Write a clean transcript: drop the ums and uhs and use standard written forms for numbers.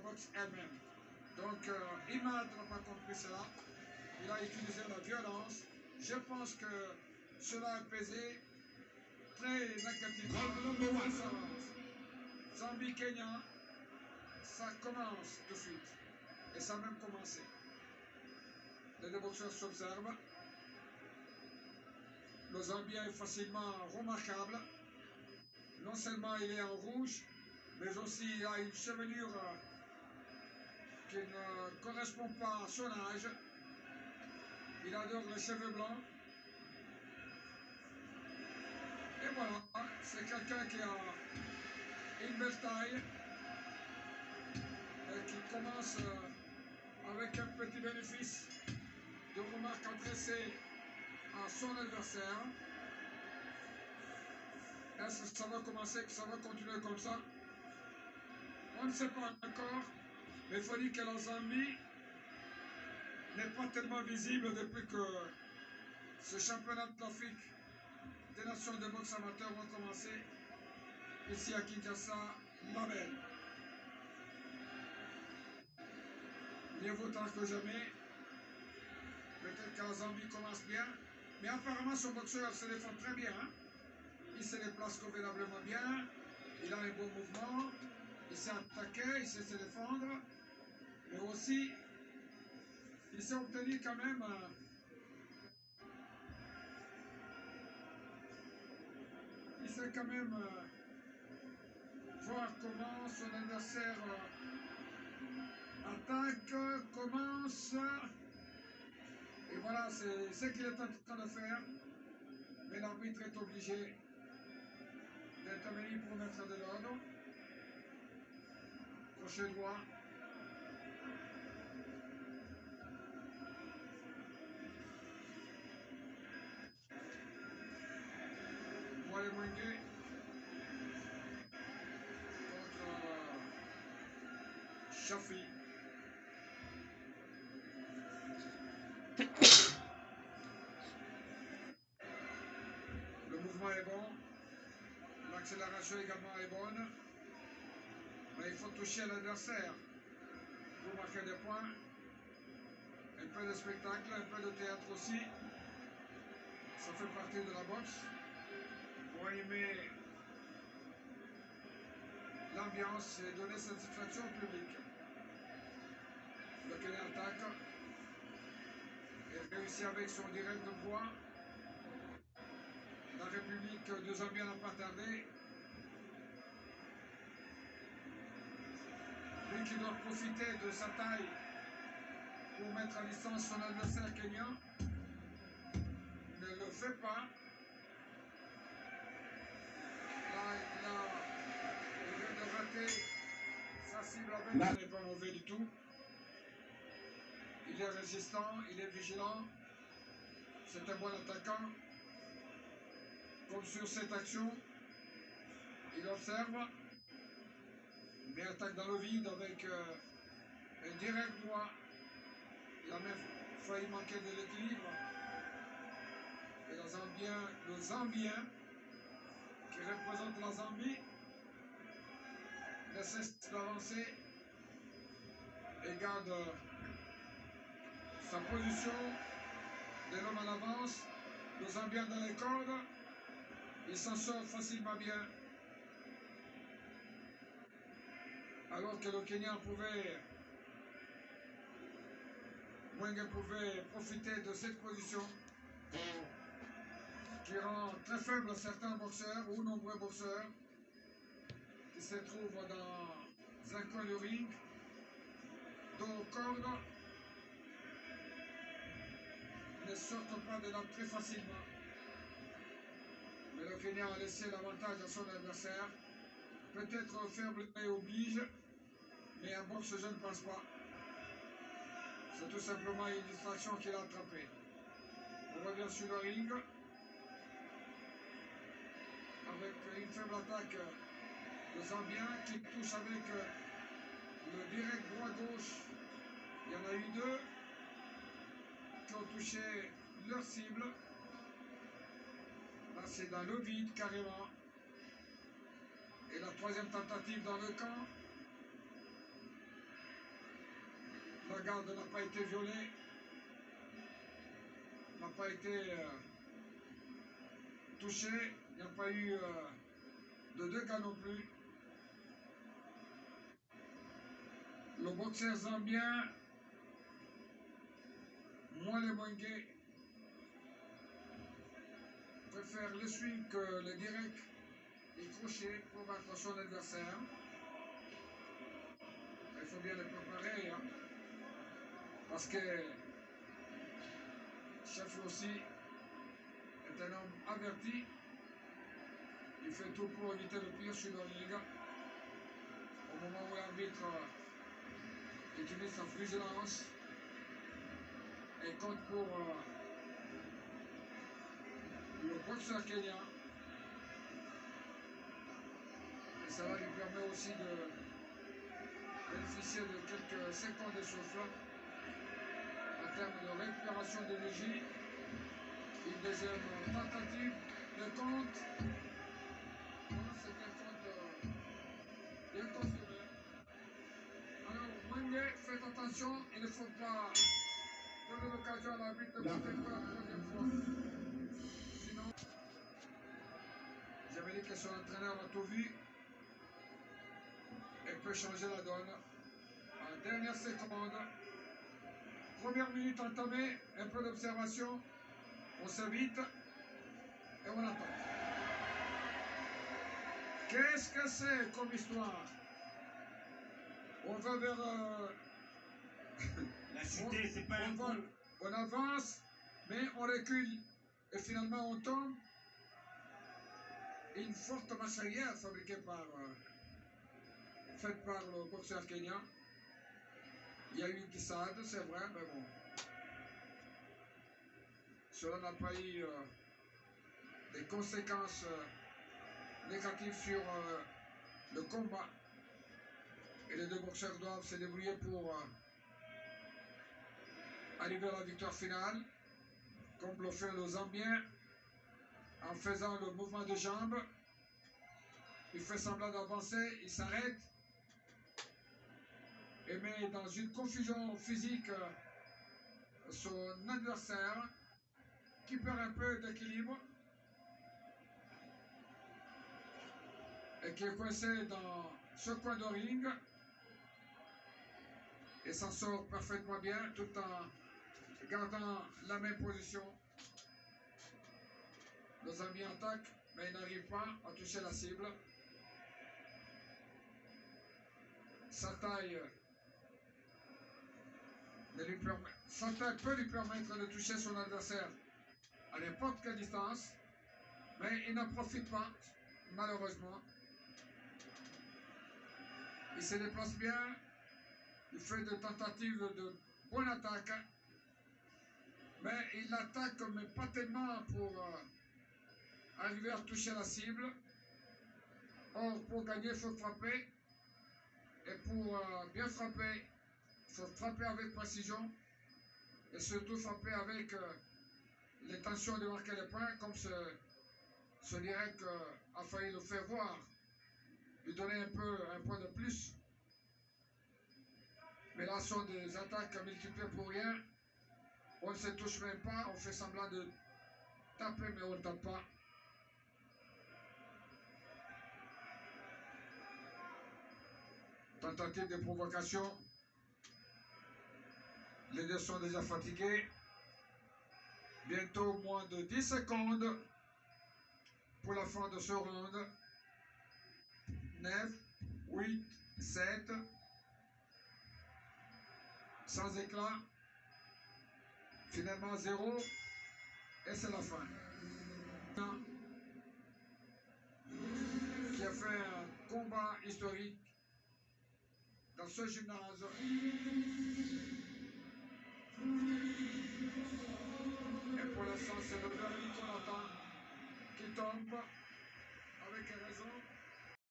boxe elle-même. Donc, Imad n'a pas compris cela. Il a utilisé la violence. Je pense que cela a pesé très négativement. Zambie-Kenya, ça commence tout de suite. Et ça a même commencé. Les deux boxeurs s'observent. Le Zambien est facilement remarquable. Non seulement il est en rouge, mais aussi il a une chevelure qui ne correspond pas à son âge. Il adore les cheveux blancs. Et voilà, c'est quelqu'un qui a une belle taille et qui commence avec un petit bénéfice de remarques adressées à son adversaire. Est-ce que ça va commencer, que ça va continuer comme ça? On ne sait pas encore, mais il faut dire que la Zambie n'est pas tellement visible depuis que ce championnat d'Afrique des nations de boxe amateur ont commencé ici à Kinshasa, la belle. Mieux vaut tard que jamais. Peut-être que la Zambie commence bien, mais apparemment son boxeur se défend très bien. Hein? Il se déplace convenablement bien, il a un bon mouvement, il sait attaquer, il sait se défendre, mais aussi il sait obtenir quand même voir comment son adversaire attaque, commence. Et voilà, c'est ce qu'il est en train de faire. Mais l'arbitre est obligé d'intervenir pour mettre de l'ordre. Crochet droit. Wale Mwenge contre Shafi. Le mouvement est bon. L'accélération également est bonne. Mais il faut toucher l'adversaire pour marquer des points. Un peu de spectacle, un peu de théâtre aussi. Ça fait partie de la boxe. Pour aimer l'ambiance et donner satisfaction au public. Le Kenya attaque et réussit avec son direct de poids. La République de Zambie n'a pas tardé. Lui qui doit profiter de sa taille pour mettre à distance son adversaire kenyan ne le fait pas. Là, il vient de rater sa cible avec, il n'est pas mauvais du tout. Il est résistant, il est vigilant. C'est un bon attaquant. Comme sur cette action, il observe, mais attaque dans le vide avec un direct droit. Il a même failli manquer de l'équilibre. Et le Zambien, qui représente la Zambie, ne cesse d'avancer et garde sa position de l'homme en avance. Le Zambien dans les cordes, il s'en sort facilement bien. Alors que le Kenya Mwenge pouvait profiter de cette position qui rend très faible certains boxeurs ou nombreux boxeurs qui se trouvent dans un coin de ring, dos aux cordes, ne sortent pas de là très facilement. Mais le Kenya a laissé l'avantage à son adversaire. Peut-être faible et oblige, mais en boxe je ne pense pas. C'est tout simplement une distraction qu'il a attrapée. On revient sur le ring avec une faible attaque de Zambien qui touche avec le direct droit-gauche. Il y en a eu deux qui ont touché leur cible. Là, c'est dans le vide carrément. Et la troisième tentative dans le camp. La garde n'a pas été violée, n'a pas été touchée, il n'y a pas eu de dégâts non plus. Le boxeur zambien, moins les Mwenge, préfère le swing que le direct et crochet pour battre son adversaire. Il faut bien le préparer, hein, parce que chef aussi est un homme averti. Il fait tout pour éviter le pire sur le ring. Au moment où l'arbitre utilise sa vigilance et compte pour le boxeur kenyan. Et ça lui permet aussi de bénéficier de quelques secondes de souffle en termes de récupération d'énergie. Une deuxième tentative de compte. Non, c'est un compte bien confirmé. Alors, Mwenge, faites attention, il ne faut pas donner l'occasion à l'arbitre de compter pour la troisième fois. Sinon, j'avais dit que son entraîneur a tout vu et peut changer la donne. En dernière seconde, première minute entamée, un peu d'observation, on s'invite et on attend. Qu'est-ce que c'est comme histoire? On va vers... La cité, c'est pas un coup. On avance, mais on recule. Et finalement, on tombe. Une forte marche arrière fabriquée faite par le boxeur kenyan. Il y a eu une glissade, c'est vrai, mais bon. Cela n'a pas eu des conséquences négatives sur le combat. Et les deux boxeurs doivent se débrouiller pour arriver à la victoire finale, comme le fait le Zambien, en faisant le mouvement de jambes. Il fait semblant d'avancer, il s'arrête et met dans une confusion physique son adversaire qui perd un peu d'équilibre et qui est coincé dans ce coin de ring et s'en sort parfaitement bien tout en gardant la même position. Le Zambien attaque, mais il n'arrive pas à toucher la cible. Sa taille peut lui permettre de toucher son adversaire à n'importe quelle distance, mais il n'en profite pas, malheureusement. Il se déplace bien, il fait des tentatives de bonne attaque, mais il attaque, mais pas tellement pour arriver à toucher la cible. Or, pour gagner, il faut frapper, et pour bien frapper, il faut frapper avec précision, et surtout frapper avec l'intention de marquer les points, comme ce direct a failli le faire voir, lui donner un peu un point de plus. Mais là, ce sont des attaques multipliées pour rien. On ne se touche même pas, on fait semblant de taper, mais on ne tape pas. Tentative de provocation. Les deux sont déjà fatigués. Bientôt moins de 10 secondes pour la fin de ce round. 9, 8, 7. Sans éclat. Finalement 0. Et c'est la fin. Qui a fait un combat historique dans ce gymnase. Et pour l'instant, c'est le verdict qu'on attend qui tombe avec raison.